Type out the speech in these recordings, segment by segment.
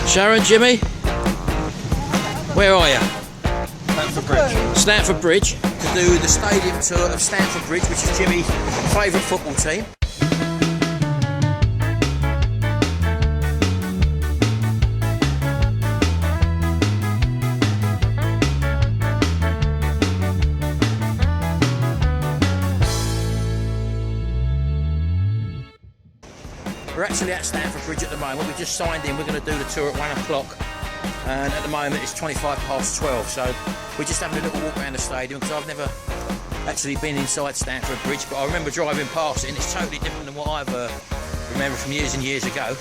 Sharon, Jimmy, where are you? Stamford Bridge. Stamford Bridge, to do the stadium tour of Stamford Bridge, which is Jimmy's favourite football team. We're actually at Stamford Bridge at the moment. We just signed in. We're going to do the tour at 1 o'clock, and at the moment it's 12:25. So we're just having a little walk around the stadium because I've never actually been inside Stamford Bridge, but I remember driving past it, and it's totally different than what I've remember from years and years ago.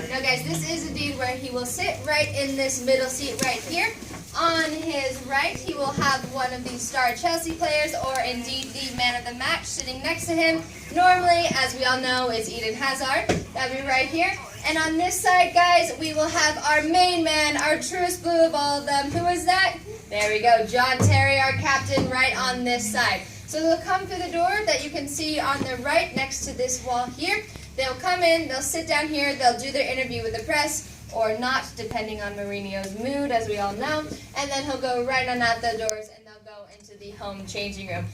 Now guys, this is a dude where he will sit right in this middle seat right here. On his right, he will have one of the star Chelsea players, or indeed the man of the match, sitting next to him. Normally, as we all know, is Eden Hazard. That'll be right here. And on this side, guys, we will have our main man, our truest blue of all of them. Who is that? There we go, John Terry, our captain, right on this side. So they'll come through the door that you can see on the right next to this wall here. They'll come in, they'll sit down here, they'll do their interview with the press, or not, depending on Mourinho's mood, as we all know. And then he'll go right on out the doors and they'll go into the home changing room.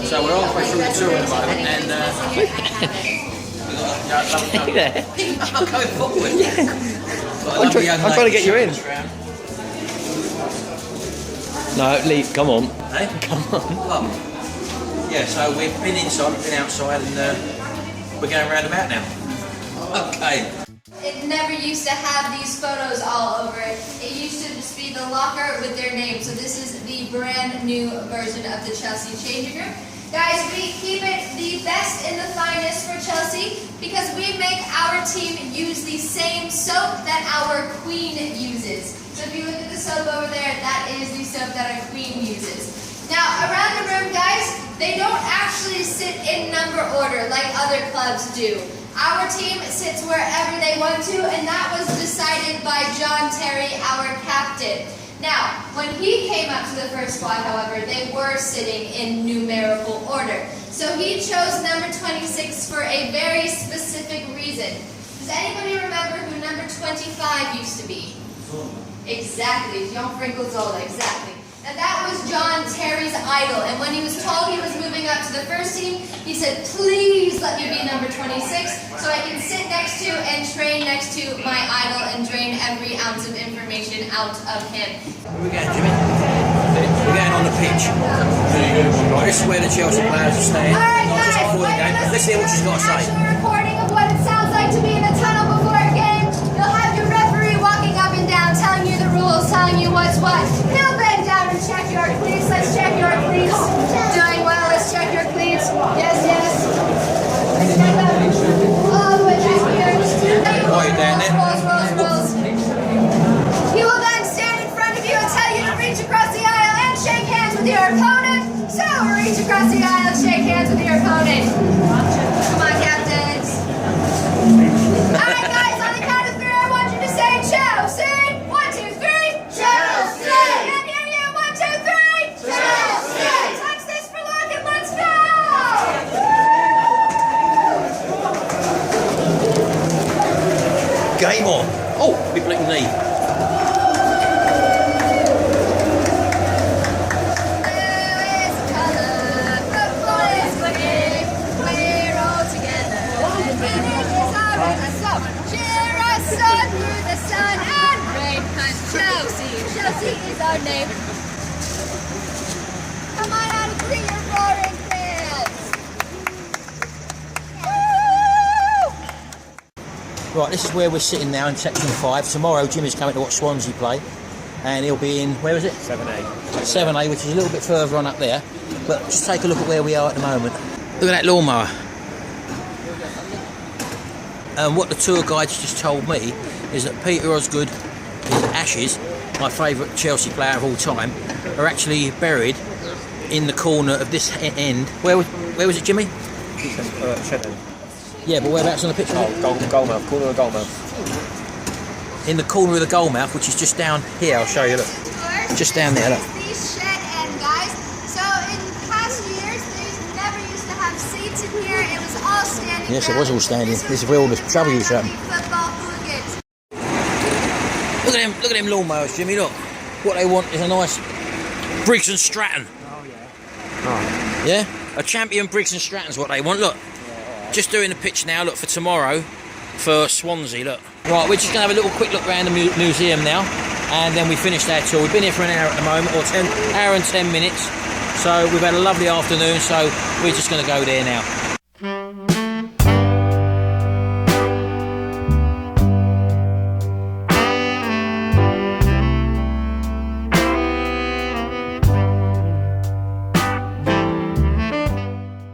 So we're halfway through the tour at the moment, and I'm going forward. I'm trying to get you in. No, leave. Come on. Hey? Come on. Well, yeah, so we've been inside, we've been outside, and we're going round about now. Okay. It never used to have these photos all over it. It used to just be the locker with their name. So this is the brand new version of the Chelsea changing room. Guys, we keep it the best and the finest for Chelsea because we make our team use the same soap that our queen uses. So if you look at the soap over there, that is the soap that our queen uses. Now, around the room, guys, they don't actually sit in number order like other clubs do. Our team sits wherever they want to, and that was decided by John Terry, our captain. Now, when he came up to the first squad, however, they were sitting in numerical order. So he chose number 26 for a very specific reason. Does anybody remember who number 25 used to be? Exactly, Jean-Francois Zola, exactly. Now that was John Terry's idol, and when he was told he was moving up to the first team, he said, please let me be number 26 so I can sit next to and train next to my idol and drain every ounce of information out of him. Where are we going, Jimmy? We're going on the pitch. Right, this is where the Chelsea players are staying. All right, Not just guys, before the game. Let's hear what she's got to say. A recording of what it sounds like to be in the tunnel before a game. You'll have your referee walking up and down, telling you the rules, telling you what's what. He'll bend down and check your cleats. Let's check your cleats. Doing well. Let's check your cleats. Yes, yes. Stand up. All the way back here. Quiet down there. Rolls. game on. Oh, big little knee. Chelsea is our name. Come on out and greet your roaring fans. Woo! Right, this is where we're sitting now in section 5. Tomorrow Jimmy's coming to watch Swansea play, and he'll be in, where is it? 7A. 7A, which is a little bit further on up there. But just take a look at where we are at the moment. Look at that lawnmower. And what the tour guides just told me is that Peter Osgood, his ashes, my favourite Chelsea player of all time, are actually buried in the corner of this end. Where was it, Jimmy? Sharon. Yeah, but whereabouts on the picture? Goalmouth, corner of Goalmouth. In the corner of the goalmouth, which is just down here. I'll show you, look. Just down there, look. These shed end, guys. So in past years, they never used to have seats in here. It was all standing. Yes, it was all standing. This is where all the trouble used to happen. Football hooligans. Look at them lawnmowers, Jimmy, look. What they want is a nice Briggs and Stratton. Oh, yeah. Yeah? A champion Briggs and Stratton's what they want, look. Just doing the pitch now, look, for tomorrow for Swansea, look. Right, we're just going to have a little quick look around the museum now, and then we finished our tour. We've been here for an hour at the moment, or hour and 10 minutes. So we've had a lovely afternoon, so we're just going to go there now.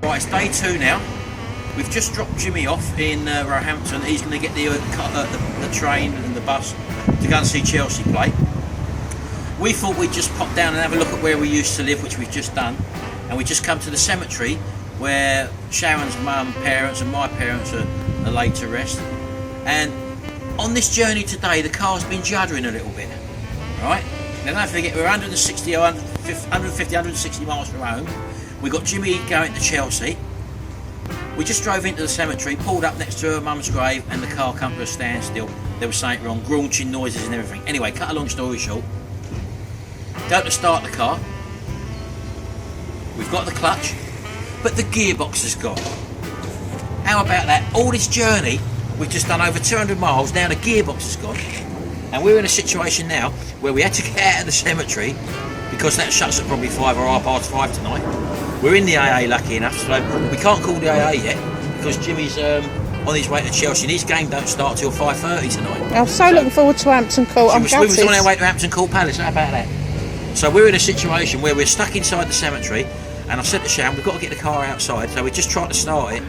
Right, it's day 2 now. We've just dropped Jimmy off in Roehampton. He's going to get the train and the bus to go and see Chelsea play. We thought we'd just pop down and have a look at where we used to live, which we've just done. And we just come to the cemetery where Sharon's mum, parents and my parents are laid to rest. And on this journey today, the car's been juddering a little bit. Right? Now don't forget, we're 150, 160 miles from home. We got Jimmy going to Chelsea. We just drove into the cemetery, pulled up next to her mum's grave, and the car come to a standstill. There was something wrong, graunching noises and everything. Anyway, cut a long story short, go to start the car. We've got the clutch, but the gearbox is gone. How about that? All this journey, we've just done over 200 miles, now the gearbox is gone. And we're in a situation now where we had to get out of the cemetery because that shuts at probably 5 or 5:30 tonight. We're in the AA, lucky enough, so we can't call the AA yet because Jimmy's on his way to Chelsea and his game don't start till 5:30 tonight. I'm so looking forward to Hampton Court. We was on our way to Hampton Court Palace, how about that? So we're in a situation where we're stuck inside the cemetery, and I said to Sharon, we've got to get the car outside, so we just tried to start it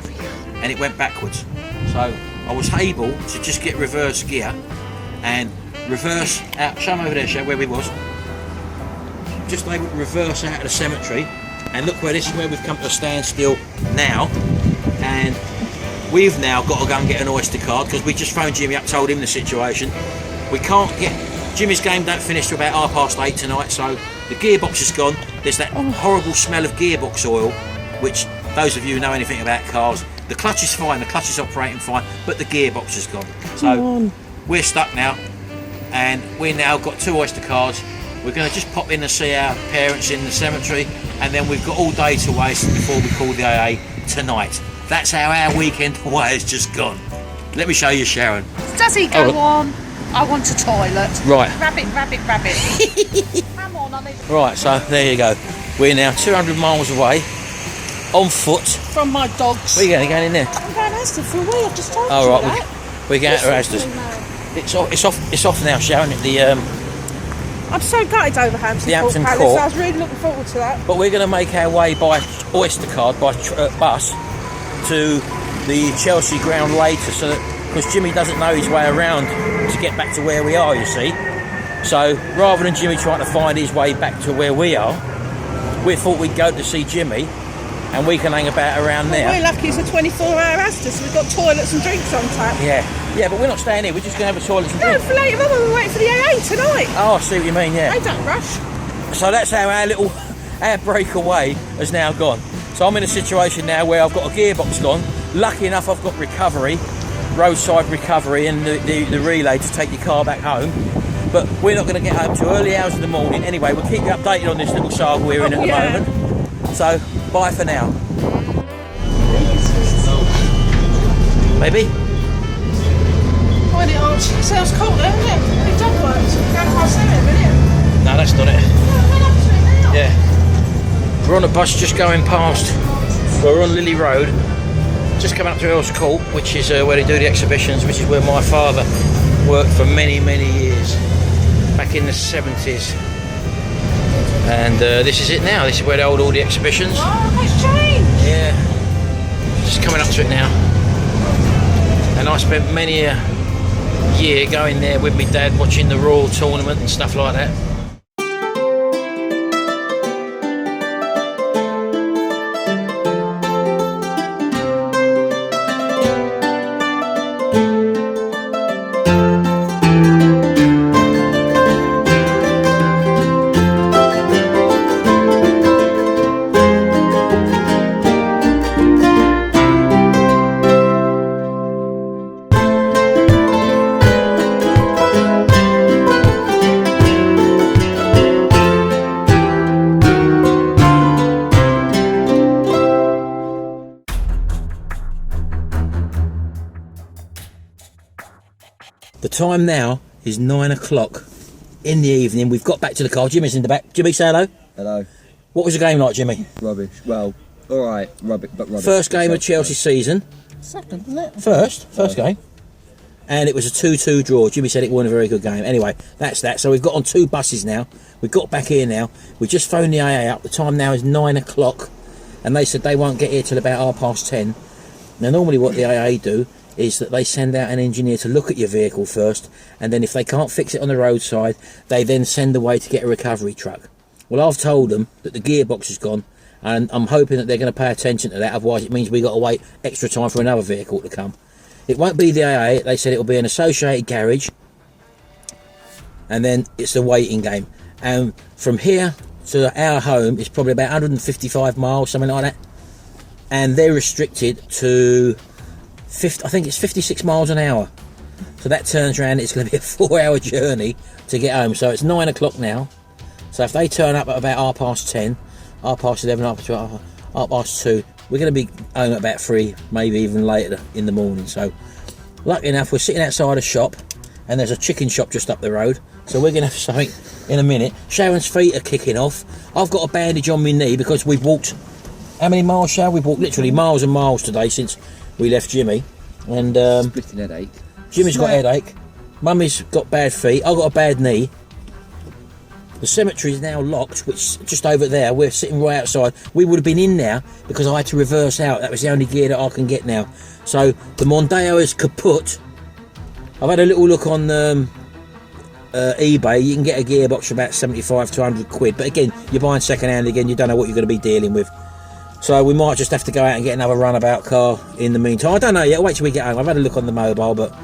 and it went backwards. So I was able to just get reverse gear and reverse out, show them over there, Sharon, where we was. Just able to reverse out of the cemetery. And look where this is, where we've come to a standstill now, and we've now got to go and get an Oyster card because we just phoned Jimmy up, told him the situation. We can't get Jimmy's game don't finish till about 8:30 tonight, so the gearbox is gone. There's that horrible smell of gearbox oil, which those of you who know anything about cars, the clutch is fine, the clutch is operating fine, but the gearbox is gone. So we're stuck now, and we've now got 2 Oyster cards. We're going to just pop in and see our parents in the cemetery, and then we've got all day to waste before we call the AA tonight. That's how our weekend away has just gone. Let me show you Sharon. Does he go on? I want a toilet. Right. Rabbit, rabbit, rabbit. Come on, I need... Right, so there you go. We're now 200 miles away, on foot. From my dogs. Where are you going in there? I'm going to Aston for a wee, I've just told you Oh, right, that. we're going to Asda's. It's off now, Sharon, at the I'm so gutted over Hampton Hampton Court Palace. Court. I was really looking forward to that. But we're going to make our way by Oyster card, by bus, to the Chelsea ground later, so that because Jimmy doesn't know his way around to get back to where we are, you see. So rather than Jimmy trying to find his way back to where we are, we thought we'd go to see Jimmy, and we can hang about around there. We're lucky it's a 24-hour Asda, so we've got toilets and drinks on tap. Yeah, but we're not staying here. We're just going to have a toilet and No, drink. for later on, we're waiting for the AA tonight. Oh, I see what you mean. Yeah. They don't rush. So that's how our breakaway has now gone. So I'm in a situation now where I've got a gearbox gone. Lucky enough, I've got recovery, roadside recovery and the relay to take your car back home. But we're not going to get home till early hours of the morning. Anyway, we'll keep you updated on this little saga we're in at the moment. So, bye for now. Maybe? Find it on. Sounds cool though, isn't it? It dog works. Going past them, isn't it? No, that's not it. Yeah. Yeah. We're on a bus just going past. We're on Lily Road. Just coming up to Earl's Court, which is where they do the exhibitions, which is where my father worked for many, many years. Back in the 70s. And this is it now. This is where they hold all the exhibitions. Oh, it's changed. Yeah. Just coming up to it now. And I spent many a year going there with my dad watching the Royal Tournament and stuff like that. The time now is 9 o'clock in the evening. We've got back to the car. Jimmy's in the back. Jimmy, say hello. Hello. What was the game like, Jimmy? Rubbish. Well, alright, rubbish, but rubbish. First game of Chelsea's season. Second, isn't it? First game. And it was a 2-2 draw. Jimmy said it wasn't a very good game. Anyway, that's that. So we've got on 2 buses now. We've got back here now. We just phoned the AA up. The time now is 9 o'clock. And they said they won't get here till about 10:30. Now, normally what the AA do is that they send out an engineer to look at your vehicle first, and then if they can't fix it on the roadside, they then send away to get a recovery truck. Well, I've told them that the gearbox is gone, and I'm hoping that they're going to pay attention to that, otherwise it means we've got to wait extra time for another vehicle to come. It won't be the AA, they said it will be an associated garage, and then it's the waiting game. And from here to our home is probably about 155 miles, something like that, and they're restricted to I think it's 56 miles an hour. So that turns around, it's going to be a 4-hour journey to get home. So it's 9 o'clock now. So if they turn up at about 10:30, 11:30, 2:30, we're going to be home at about 3, maybe even later in the morning. So lucky enough, we're sitting outside a shop, and there's a chicken shop just up the road. So we're going to have something in a minute. Sharon's feet are kicking off. I've got a bandage on my knee because we've walked, how many miles, Sharon? We've walked literally miles and miles today since we left Jimmy, and splitting headache. Jimmy's got a headache, Mummy's got bad feet, I've got a bad knee. The cemetery is now locked, which is just over there. We're sitting right outside. We would have been in now because I had to reverse out. That was the only gear that I can get now. So the Mondeo is kaput. I've had a little look on eBay. You can get a gearbox for about 75 to 100 quid, but again, you're buying second hand again, you don't know what you're going to be dealing with. So we might just have to go out and get another runabout car in the meantime. I don't know yet. I'll wait till we get home. I've had a look on the mobile, but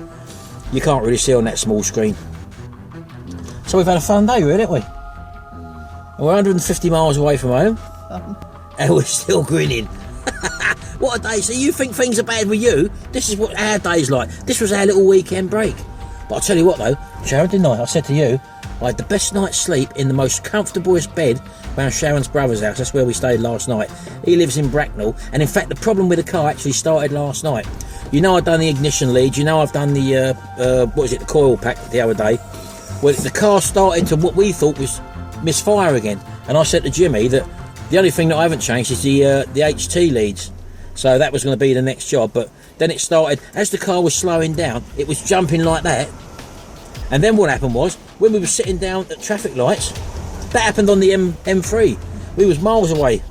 you can't really see on that small screen. So we've had a fun day, really, haven't we? And we're 150 miles away from home, and we're still grinning. What a day. So you think things are bad with you? This is what our day's like. This was our little weekend break. But I'll tell you what, though, Sharon, didn't I? I said to you, I had the best night's sleep in the most comfortablest bed around Sharon's brother's house. That's where we stayed last night. He lives in Bracknell, and in fact the problem with the car actually started last night. You know, I've done the ignition lead, you know, I've done the the coil pack the other day. Well, the car started to what we thought was misfire again, and I said to Jimmy that the only thing that I haven't changed is the HT leads, so that was going to be the next job. But then it started, as the car was slowing down, it was jumping like that. And then what happened was, when we were sitting down at traffic lights, that happened on the M3. We was miles away.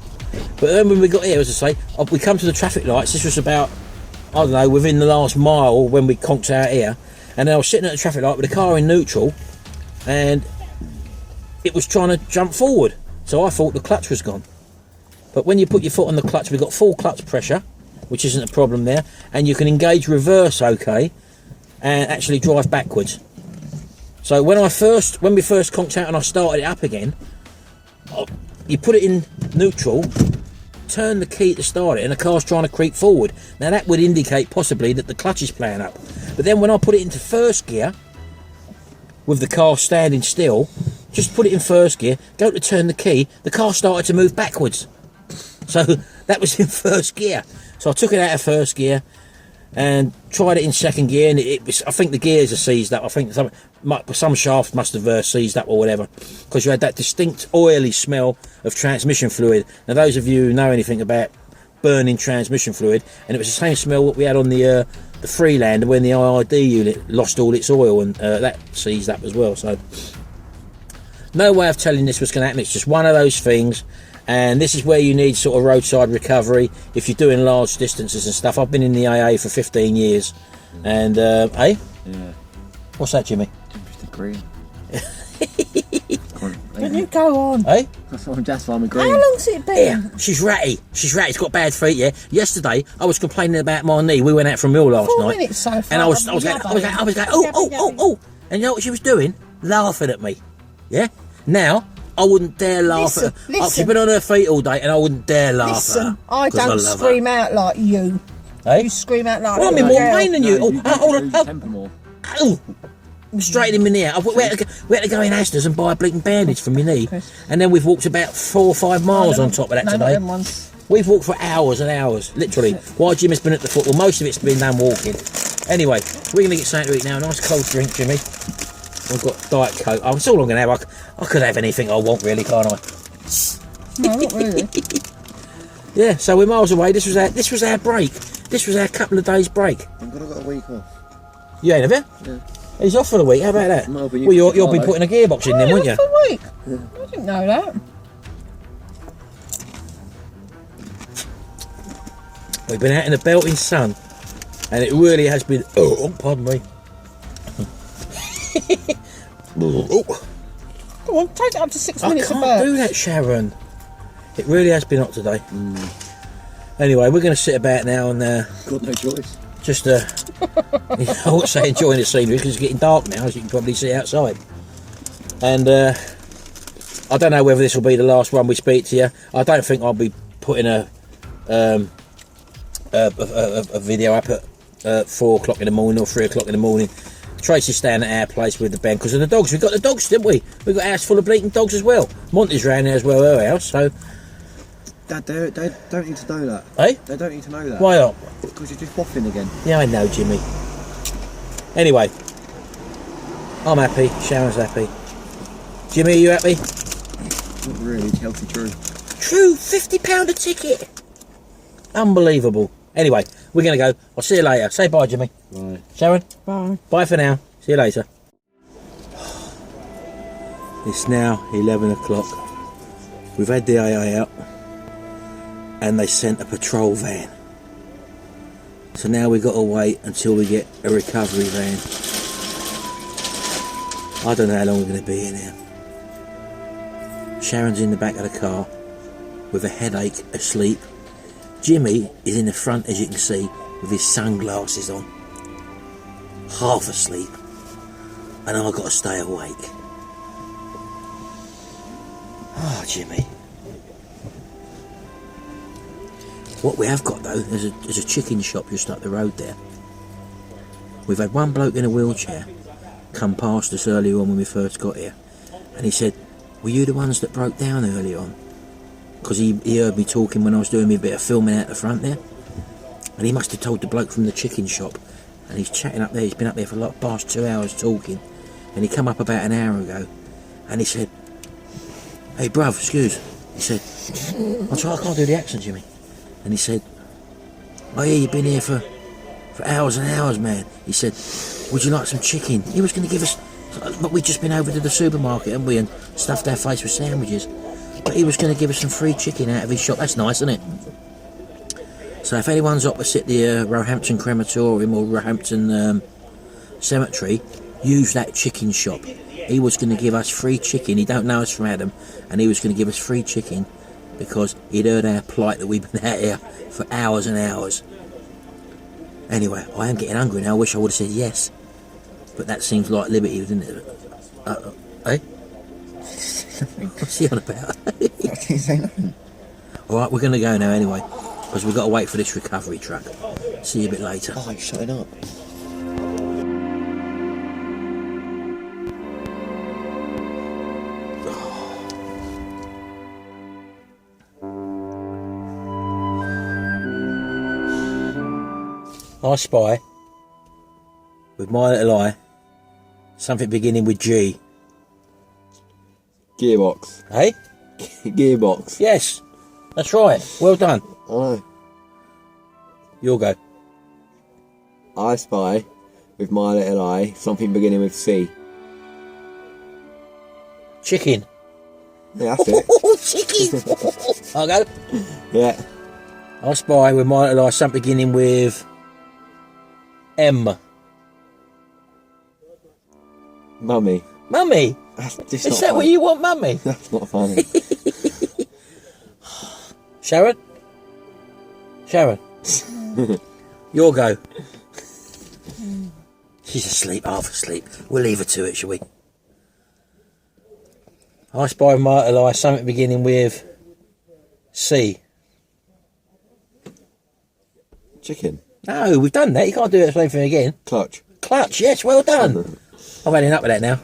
But then when we got here, as I say, we come to the traffic lights. This was about, I don't know, within the last mile when we conked out here. And then I was sitting at the traffic light with the car in neutral, and it was trying to jump forward. So I thought the clutch was gone. But when you put your foot on the clutch, we've got full clutch pressure, which isn't a problem there. And you can engage reverse okay, and actually drive backwards. So when we first conked out and I started it up again, you put it in neutral, turn the key to start it, and the car's trying to creep forward. Now that would indicate possibly that the clutch is playing up. But then when I put it into first gear, with the car standing still, just put it in first gear, go to turn the key, the car started to move backwards. So that was in first gear. So I took it out of first gear and tried it in second gear, and it was, I think the gears are seized up. I think some shaft must have seized up or whatever, because you had that distinct oily smell of transmission fluid. Now those of you who know anything about burning transmission fluid, and it was the same smell that we had on the Freelander when the IID unit lost all its oil, and that seized up as well. So no way of telling this was going to happen. It's just one of those things, and this is where you need sort of roadside recovery if you're doing large distances and stuff. I've been in the AA for 15 years, and Yeah. what's that, Jimmy? Just agreeing. Can you go on? Hey, That's why I'm How agreeing. long's it been? yeah, she's ratty. She's ratty. She's got bad feet. Yeah. Yesterday I was complaining about my knee. We went out for a meal last 4 night, minutes so far. and I was going, oh, and you know what she was doing? Laughing at me. Yeah. Now I wouldn't dare laugh at her. Listen. She's been on her feet all day, and I wouldn't dare laugh at Listen, her. I 'cause don't love scream out like you. her. Hey? You scream out like Well, I'm a in little more girl. pain than you. Temper more. Oh, straight in my knee. We had to go in Asda's and buy a bleeding bandage from my knee, and then we've walked about 4 or 5 miles on top of that No, not today. them ones. We've walked for hours and hours, literally. While Jim has been at the football, most of it's been done walking. Anyway, we're going to get something to eat now. A nice cold drink, Jimmy. We've got Diet Coke. Oh, it's all I'm going to have. I could have anything I want, really, can't I? No, not really. Yeah, so we're miles away. This was our break. This was our couple of days break. I'm gonna got a week off. You ain't, have you? Yeah. He's off for the week. How about that? No, but you Well, you'll can be follow. putting a gearbox in then, Oh, won't you? for a week. I didn't know that. We've been out in the belting sun, and it really has been. Oh, pardon me. Oh, Come on, take it up to 6 I minutes of can't burp. do that, Sharon. It really has been hot today. Anyway, we're going to sit about now and Got no choice. just, I won't say enjoying the scenery because it's getting dark now, as you can probably see outside. And I don't know whether this will be the last one we speak to you. I don't think I'll be putting a video up at 4 o'clock in the morning or 3 o'clock in the morning. Tracy's staying at our place with the band because of the dogs. We got the dogs, didn't we? We got a house full of bleating dogs as well. Monty's round there as well, her house. So, Dad, they don't need to know that. hey, They don't need to know that. why not? Because you're just waffling again. Yeah, I know, Jimmy. Anyway, I'm happy. Sharon's happy. Jimmy, are you happy? Not really, it's healthy true. True, £50 a ticket. Unbelievable. Anyway, we're going to go. I'll see you later. Say bye, Jimmy. Right. Sharon? Bye. Bye for now. See you later. It's now 11 o'clock. We've had the AA out, and they sent a patrol van. So now we've got to wait until we get a recovery van. I don't know how long we're going to be in here. Sharon's in the back of the car with a headache, asleep. Jimmy is in the front, as you can see, with his sunglasses on, half asleep, and I've got to stay awake. Oh, Jimmy. What we have got, though, there's a chicken shop just up the road there. We've had one bloke in a wheelchair come past us earlier on when we first got here, and he said, "Were you the ones that broke down early on?" Because he heard me talking when I was doing me a bit of filming out the front there, and he must have told the bloke from the chicken shop, and he's chatting up there. He's been up there for like past 2 hours talking, and he come up about an hour ago, and he said, "Hey bruv, excuse," he said, "I'm sorry, I can't do the accent, Jimmy," and he said, "I hear you've been here for hours and hours, man." He said, "Would you like some chicken?" He was going to give us, but we'd just been over to the supermarket, hadn't we, and stuffed our face with sandwiches. But he was going to give us some free chicken out of his shop. That's nice, isn't it? So if anyone's opposite the Roehampton Crematorium or Roehampton Cemetery, use that chicken shop. He was going to give us free chicken. He don't know us from Adam, and he was going to give us free chicken because he'd heard our plight that we've been out here for hours and hours. Anyway, I am getting hungry now. I wish I would have said yes, but that seems like liberty, doesn't it? Eh? What's he on about? Alright, we're going to go now anyway, because we've got to wait for this recovery truck. See you a bit later. Oh, you're shutting up. I spy, with my little eye, something beginning with G. Gearbox. Hey? Gearbox. Yes, that's right. Well done. I know. You'll go. I spy, with my little eye, something beginning with C. Chicken. Yeah, that's it. Oh, chicken! I'll go. Yeah. I spy, with my little eye, something beginning with M. Mummy. Mummy? That's just Is not that funny. what you want, Mummy? That's not funny. Sharon? Sharon? You'll go. She's asleep, half asleep. We'll leave her to it, shall we? I spy with my little eye something beginning with C. Chicken. No, we've done that. You can't do that same thing again. Clutch. Clutch, yes, well done. I've had enough of that now.